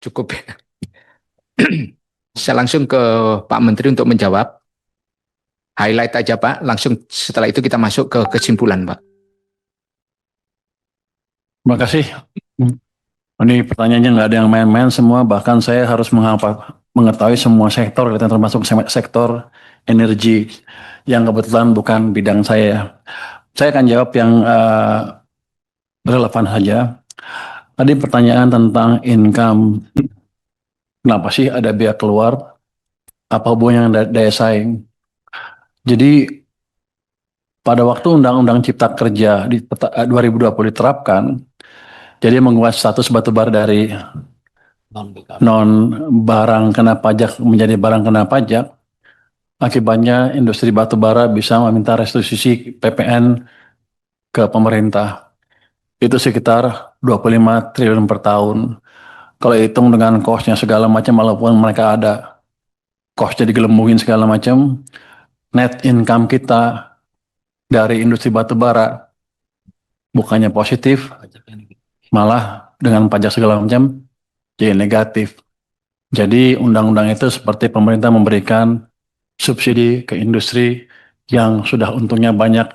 Cukup ya. Saya langsung ke Pak Menteri untuk menjawab. Highlight aja Pak, langsung setelah itu kita masuk ke kesimpulan Pak. Terima kasih. Ini pertanyaannya nggak ada yang main-main semua, bahkan saya harus mengetahui semua sektor, termasuk sektor energi yang kebetulan bukan bidang saya. Saya akan jawab yang relevan saja. Tadi pertanyaan tentang income, kenapa sih ada biaya keluar? Apa hubungannya dengan daya saing? Jadi pada waktu Undang-Undang Cipta Kerja di 2020 diterapkan, jadi mengubah status batubara dari non barang kena pajak menjadi barang kena pajak. Akibatnya industri batubara bisa meminta restitusi PPN ke pemerintah. Itu sekitar 25 triliun per tahun. Kalau hitung dengan cost-nya segala macam, walaupun mereka ada cost-nya digelembungin segala macam, net income kita dari industri batubara bukannya positif, malah dengan pajak segala macam jadi negatif. Jadi undang-undang itu seperti pemerintah memberikan subsidi ke industri yang sudah untungnya banyak.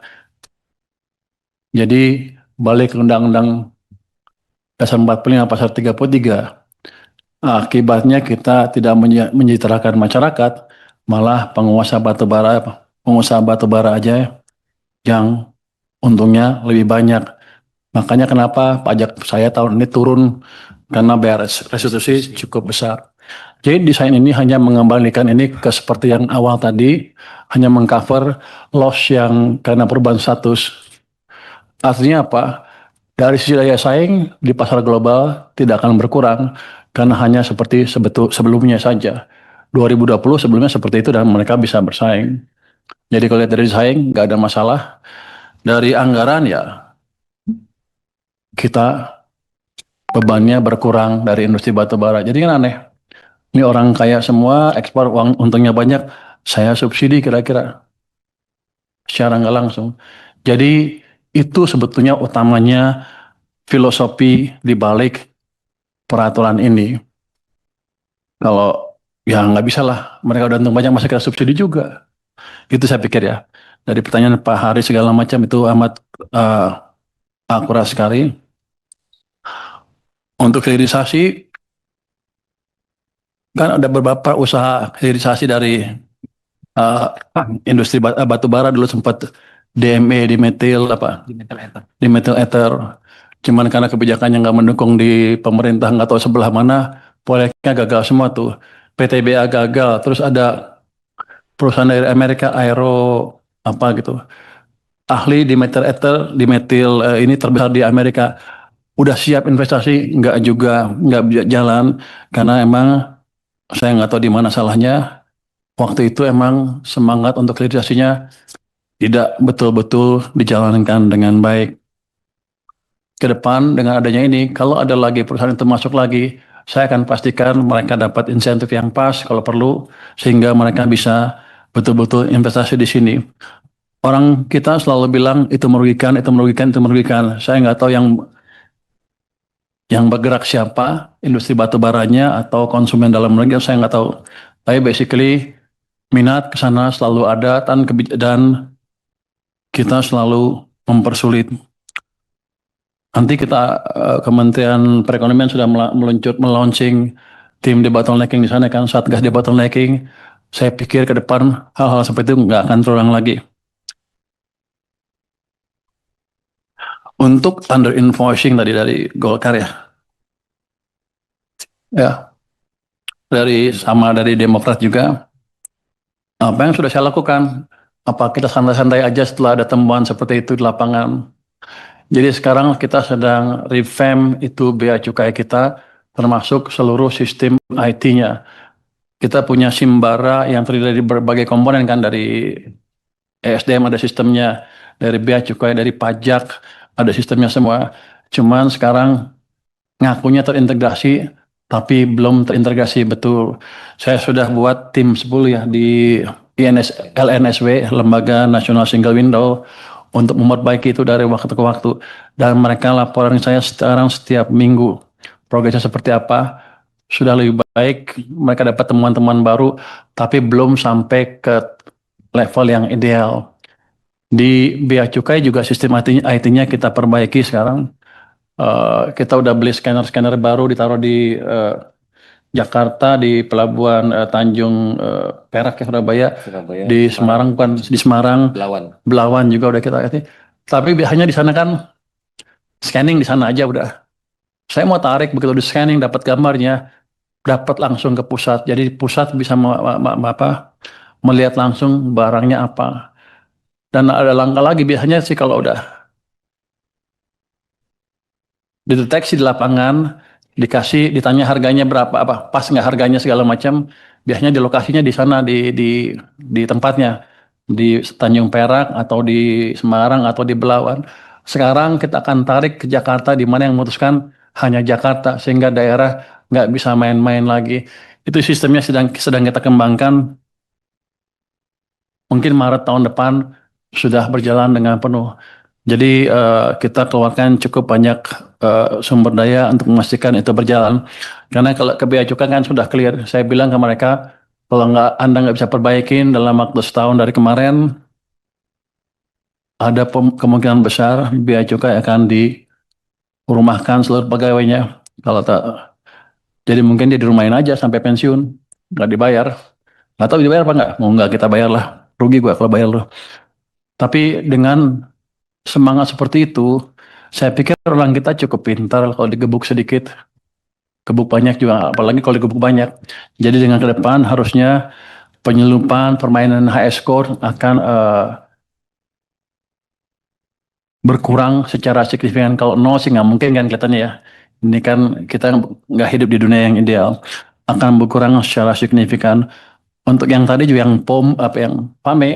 Jadi balik ke Undang-Undang Dasar 45 Pasal 33, akibatnya kita tidak menyejahterakan masyarakat, malah pengusaha batubara aja yang untungnya lebih banyak. Makanya kenapa pajak saya tahun ini turun, karena bayar restitusi cukup besar. Jadi desain ini hanya mengembalikan ini ke seperti yang awal tadi, hanya mengcover loss yang karena perubahan status. Artinya apa? Dari sisi daya saing di pasar global tidak akan berkurang karena hanya seperti sebelumnya saja. 2020 sebelumnya seperti itu dan mereka bisa bersaing. Jadi kalau lihat dari saing nggak ada masalah. Dari anggaran ya kita bebannya berkurang dari industri batubara. Jadi kan aneh. Ini orang kaya semua, ekspor uang untungnya banyak, saya subsidi kira-kira secara nggak langsung. Jadi itu sebetulnya utamanya filosofi di balik peraturan ini. Kalau ya nggak bisa lah, mereka udah untung banyak masa kita subsidi juga. Itu saya pikir ya. Dari pertanyaan Pak Hari segala macam itu amat akurat sekali. Untuk hilirisasi, kan ada beberapa usaha hilirisasi dari industri batu bara dulu sempat DME, dimethyl ether. Cuman karena kebijakannya nggak mendukung di pemerintah, nggak tahu sebelah mana, proyeknya gagal semua tuh. PTBA gagal, terus ada perusahaan dari Amerika Aero apa gitu. Ahli dimethyl ether, ini terbesar di Amerika. Udah siap investasi, nggak jalan karena emang saya nggak tahu di mana salahnya. Waktu itu emang semangat untuk hilirisasinya tidak betul-betul dijalankan dengan baik. Ke depan dengan adanya ini, kalau ada lagi perusahaan itu masuk lagi, saya akan pastikan mereka dapat insentif yang pas kalau perlu, sehingga mereka bisa betul-betul investasi di sini. Orang kita selalu bilang itu merugikan, itu merugikan, itu merugikan. Saya nggak tahu yang bergerak siapa, industri batu baranya atau konsumen dalam negeri, saya nggak tahu. Tapi basically minat ke sana selalu ada dan kita selalu mempersulit. Nanti kita Kementerian Perekonomian sudah melaunching tim debottlenecking di sana kan, Satgas debottlenecking. Saya pikir ke depan hal-hal seperti itu nggak akan terulang lagi. Untuk under invoicing tadi dari Golkar ya, dari Demokrat juga. Apa yang sudah saya lakukan? Apa kita santai-santai aja setelah ada temuan seperti itu di lapangan? Jadi sekarang kita sedang revamp itu bea cukai kita, termasuk seluruh sistem IT-nya. Kita punya Simbara yang terdiri dari berbagai komponen kan, dari ESDM ada sistemnya, dari bea cukai, dari pajak ada sistemnya semua. Cuman sekarang ngakunya terintegrasi, tapi belum terintegrasi betul. Saya sudah buat tim 10 ya di LNSW, Lembaga Nasional Single Window, untuk memperbaiki itu dari waktu ke waktu. Dan mereka laporan saya sekarang setiap minggu. Progresnya seperti apa. sudah lebih baik, mereka dapat temuan-temuan baru, tapi belum sampai ke level yang ideal. Di Bea Cukai juga sistem IT-nya kita perbaiki sekarang. Kita udah beli scanner-scanner baru ditaruh di Jakarta, di Pelabuhan Tanjung Perak ya, Surabaya, di Semarang kan, di Semarang, Belawan juga udah kita IT. Tapi hanya di sana kan scanning di sana aja udah. Saya mau tarik begitu di scanning dapat gambarnya, dapat langsung ke pusat. Jadi pusat bisa melihat langsung barangnya apa. Dan ada langkah lagi biasanya sih kalau udah dideteksi di lapangan, dikasih, ditanya harganya berapa, apa pas nggak harganya segala macam. Biasanya di lokasinya di sana di tempatnya di Tanjung Perak atau di Semarang atau di Belawan. Sekarang kita akan tarik ke Jakarta di mana yang memutuskan hanya Jakarta sehingga daerah nggak bisa main-main lagi. Itu sistemnya sedang kita kembangkan. Mungkin Maret tahun depan sudah berjalan dengan penuh. Jadi kita keluarkan cukup banyak sumber daya untuk memastikan itu berjalan. Karena kalau ke Bea Cukai kan sudah clear. Saya bilang ke mereka, kalau Anda nggak bisa perbaikin dalam waktu setahun dari kemarin, ada kemungkinan besar Bea Cukai akan dirumahkan seluruh pegawainya. Kalau tak, jadi mungkin dia dirumahin aja sampai pensiun, nggak dibayar. Nggak tahu dibayar apa nggak? Mau nggak kita bayar lah. Rugi gua kalau bayar loh. Tapi dengan semangat seperti itu, saya pikir orang kita cukup pintar kalau digebuk sedikit, gebuk banyak juga, apalagi kalau digebuk banyak. Jadi dengan ke depan harusnya penyelundupan permainan HS score akan berkurang secara signifikan. Kalau nol sih nggak mungkin kan kelihatannya ya. Ini kan kita nggak hidup di dunia yang ideal. Akan berkurang secara signifikan. Untuk yang tadi juga yang yang PAME,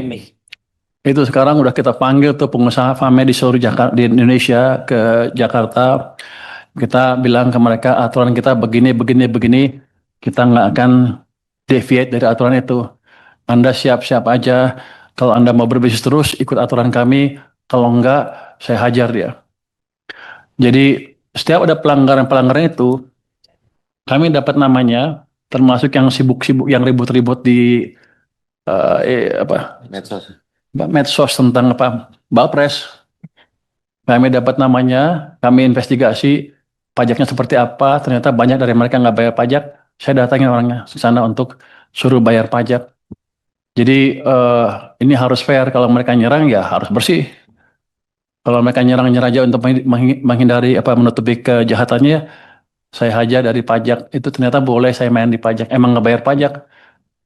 itu sekarang udah kita panggil tuh pengusaha FAME di seluruh Jakarta, di Indonesia ke Jakarta. Kita bilang ke mereka aturan kita begini, begini, begini. Kita nggak akan deviate dari aturan itu. Anda siap-siap aja. Kalau Anda mau berbisnis terus, ikut aturan kami. Kalau enggak, saya hajar dia. Jadi setiap ada pelanggaran-pelanggaran itu, kami dapat namanya, termasuk yang sibuk-sibuk, yang ribut-ribut di medsos tentang apa, Balpres. Kami dapat namanya, kami investigasi pajaknya seperti apa. Ternyata banyak dari mereka nggak bayar pajak. Saya datangin orangnya ke sana untuk suruh bayar pajak. Jadi ini harus fair. Kalau mereka nyerang ya harus bersih. Kalau mereka nyerang-nyerang aja untuk menghindari apa menutupi kejahatannya, saya hajar dari pajak. Itu ternyata boleh saya main di pajak. Emang nggak bayar pajak.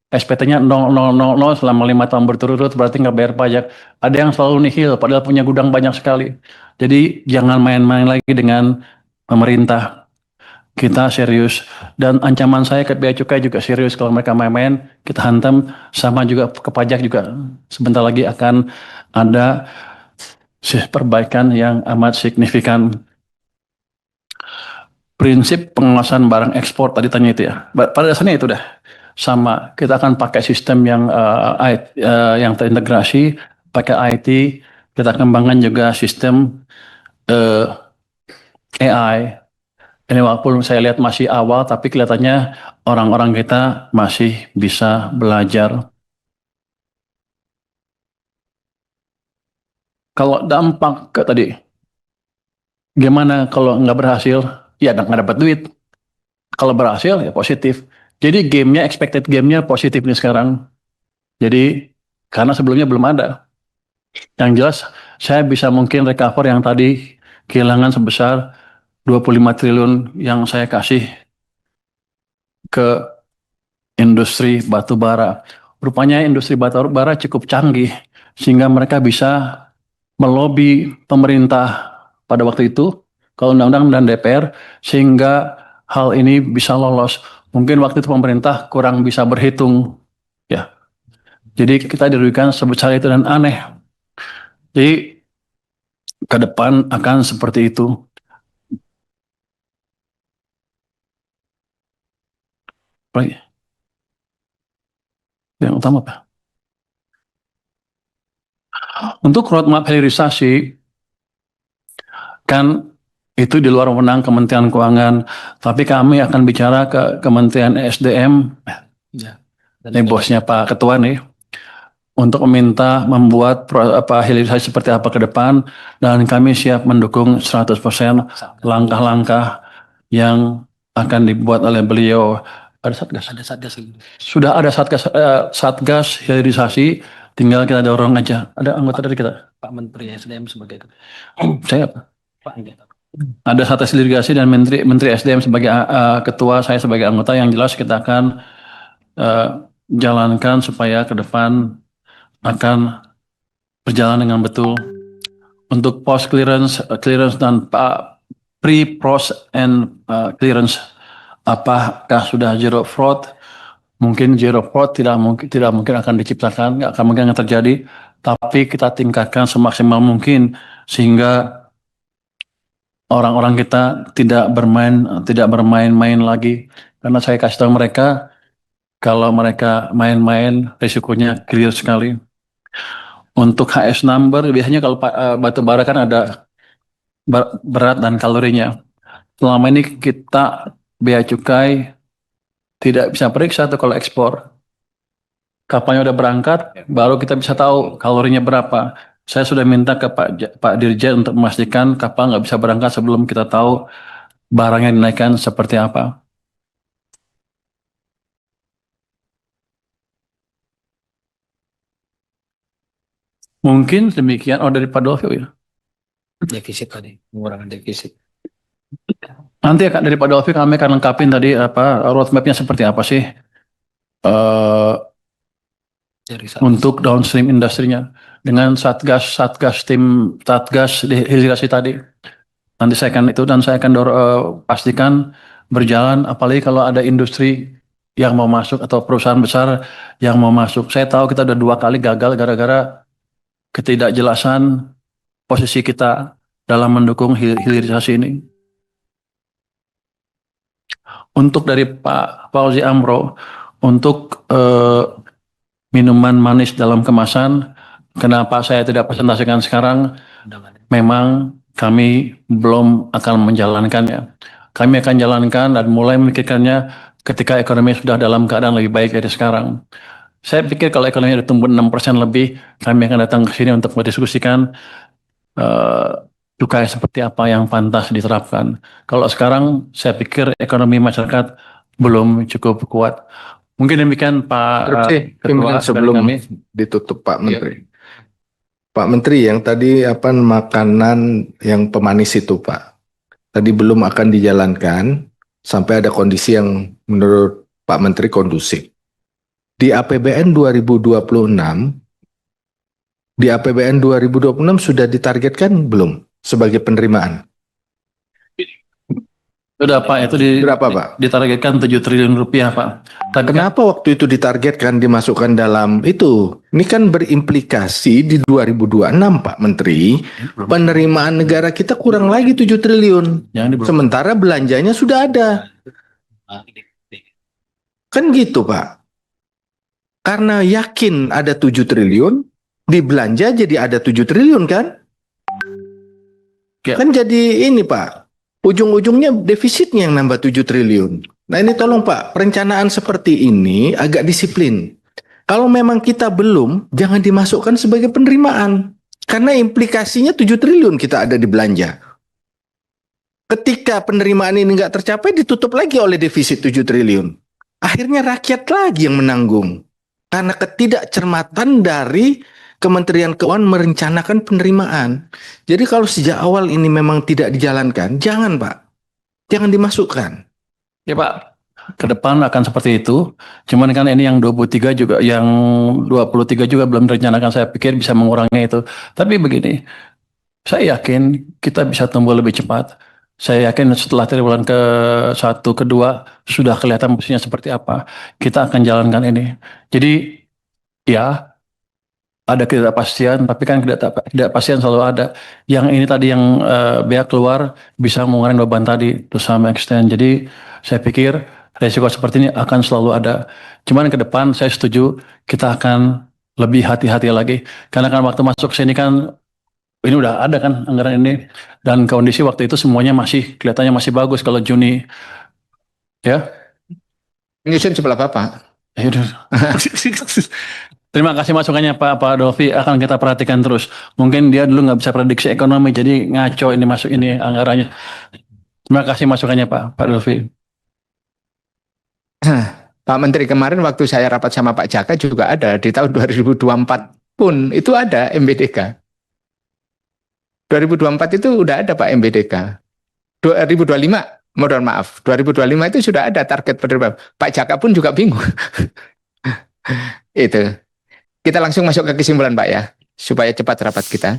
SPT-nya 0000 selama 5 tahun berturut-turut berarti nggak bayar pajak. Ada yang selalu nihil padahal punya gudang banyak sekali. Jadi jangan main-main lagi dengan pemerintah. Kita serius. Dan ancaman saya ke Bea Cukai juga serius. Kalau mereka main-main, kita hantam. Sama juga ke pajak juga. Sebentar lagi akan ada perbaikan yang amat signifikan. Prinsip pengawasan barang ekspor tadi tanya itu ya. Pada dasarnya itu dah sama. Kita akan pakai sistem yang terintegrasi, pakai IT. Kita kembangkan juga sistem AI. Ini walaupun saya lihat masih awal, tapi kelihatannya orang-orang kita masih bisa belajar. Kalau dampak ke tadi, gimana kalau nggak berhasil? Ya nggak dapat duit. Kalau berhasil ya positif. Jadi gamenya, expected gamenya positif nih sekarang. Jadi karena sebelumnya belum ada. Yang jelas saya bisa mungkin recover yang tadi kehilangan sebesar 25 triliun yang saya kasih ke industri batu bara. Rupanya industri batu bara cukup canggih sehingga mereka bisa melobi pemerintah pada waktu itu kalau undang-undang dan DPR sehingga hal ini bisa lolos. Mungkin waktu itu pemerintah kurang bisa berhitung ya. Jadi kita dirugikan sebesar itu dan aneh. Jadi ke depan akan seperti itu. Baik. Yang utama apa? Untuk roadmap hilirisasi kan itu di luar wewenang Kementerian Keuangan. Tapi kami akan bicara ke Kementerian SDM, ini bosnya Pak Ketua nih, untuk meminta membuat hilirisasi seperti apa ke depan, dan kami siap mendukung 100% langkah-langkah yang akan dibuat oleh beliau. Ada satgas? Ada satgas. Sudah ada satgas hilirisasi, tinggal kita dorong aja. Ada anggota dari kita? Pak Menteri SDM sebagai Saya Pak enggak. ada satgas hilirisasi dan Menteri SDM sebagai ketua, saya sebagai anggota. Yang jelas kita akan jalankan supaya ke depan akan berjalan dengan betul. Untuk post clearance, dan pre-pros and clearance, apakah sudah zero fraud? Mungkin zero fraud tidak mungkin akan diciptakan, nggak akan mungkin akan terjadi. Tapi kita tingkatkan semaksimal mungkin sehingga orang-orang kita tidak bermain-main lagi. Karena saya kasih tahu mereka, kalau mereka main-main risikonya clear sekali. Untuk HS number, biasanya kalau batu bara kan ada berat dan kalorinya. Selama ini kita bea cukai tidak bisa periksa tuh kalau ekspor. Kapalnya udah berangkat, baru kita bisa tahu kalorinya berapa. Saya sudah minta ke Pak Dirjen untuk memastikan kapal nggak bisa berangkat sebelum kita tahu barangnya dinaikkan seperti apa. Mungkin demikian. Oh, dari Pak Dolfio ya. Defisit tadi, mengurangi defisit. Nanti dari Pak Dolfio kami akan lengkapin tadi roadmap-nya seperti apa sih Dari untuk downstream industrinya dengan satgas hilirisasi tadi. Nanti saya akan pastikan berjalan, apalagi kalau ada industri yang mau masuk atau perusahaan besar yang mau masuk. Saya tahu kita udah 2 kali gagal gara-gara ketidakjelasan posisi kita dalam mendukung hilirisasi ini. Untuk dari Pak Fauzi Amro, untuk minuman manis dalam kemasan, kenapa saya tidak presentasikan sekarang? Memang kami belum akan menjalankannya. Kami akan jalankan dan mulai memikirkannya ketika ekonomi sudah dalam keadaan lebih baik dari sekarang. Saya pikir kalau ekonomi sudah tumbuh 6% lebih, kami akan datang ke sini untuk mendiskusikan cukai seperti apa yang pantas diterapkan. Kalau sekarang saya pikir ekonomi masyarakat belum cukup kuat. Mungkin demikian Pak Ketua. Sebelum ditutup Pak Menteri. Pak Menteri, yang tadi makanan yang pemanis itu Pak, tadi belum akan dijalankan sampai ada kondisi yang menurut Pak Menteri kondusif. Di APBN 2026 sudah ditargetkan belum sebagai penerimaan? Sudah Pak, itu Berapa Pak? ditargetkan 7 triliun rupiah Pak. Tapi Kenapa waktu itu ditargetkan dimasukkan dalam itu? Ini kan berimplikasi di 2026 Pak Menteri, penerimaan negara kita kurang lagi 7 triliun. Sementara belanjanya sudah ada. Kan gitu Pak. Karena yakin ada 7 triliun, dibelanja jadi ada 7 triliun kan? Ya. Kan jadi ini Pak, ujung-ujungnya defisitnya yang nambah 7 triliun. Nah ini tolong Pak, perencanaan seperti ini agak disiplin. Kalau memang kita belum, jangan dimasukkan sebagai penerimaan. Karena implikasinya 7 triliun kita ada di belanja. Ketika penerimaan ini nggak tercapai, ditutup lagi oleh defisit 7 triliun. Akhirnya rakyat lagi yang menanggung. Karena ketidakcermatan dari Kementerian Keuangan merencanakan penerimaan. Jadi kalau sejak awal ini memang tidak dijalankan, jangan Pak. Jangan dimasukkan. Ya Pak, ke depan akan seperti itu. Cuman kan ini yang 23 juga, yang 23 juga belum direncanakan. Saya pikir bisa mengurangi itu. Tapi begini, saya yakin kita bisa tumbuh lebih cepat. Saya yakin setelah triwulan ke-1, ke-2 sudah kelihatan posisinya seperti apa. Kita akan jalankan ini. Jadi ya ada ketidakpastian, tapi kan ketidakpastian selalu ada. Yang ini tadi yang bea keluar bisa mengurangi beban tadi to some extent. Jadi saya pikir resiko seperti ini akan selalu ada. Cuman ke depan saya setuju kita akan lebih hati-hati lagi. Karena kan waktu masuk sini kan Ini udah ada kan anggaran ini, dan kondisi waktu itu semuanya masih kelihatannya masih bagus kalau Juni ya. Menyusun sebelah Bapak. Ya udah. Terima kasih masukannya Pak Dolfi, akan kita perhatikan terus. Mungkin dia dulu nggak bisa prediksi ekonomi, jadi ngaco ini masuk ini anggarannya. Terima kasih masukannya Pak Dolfi. Pak Menteri, kemarin waktu saya rapat sama Pak Jaka juga ada di tahun 2024 pun itu ada MBDK. 2024 itu udah ada Pak MBDK. 2025, mohon maaf, 2025 itu sudah ada target penerimaan. Pak Jaka pun juga bingung. Itu. Kita langsung masuk ke kesimpulan Pak ya, supaya cepat rapat kita.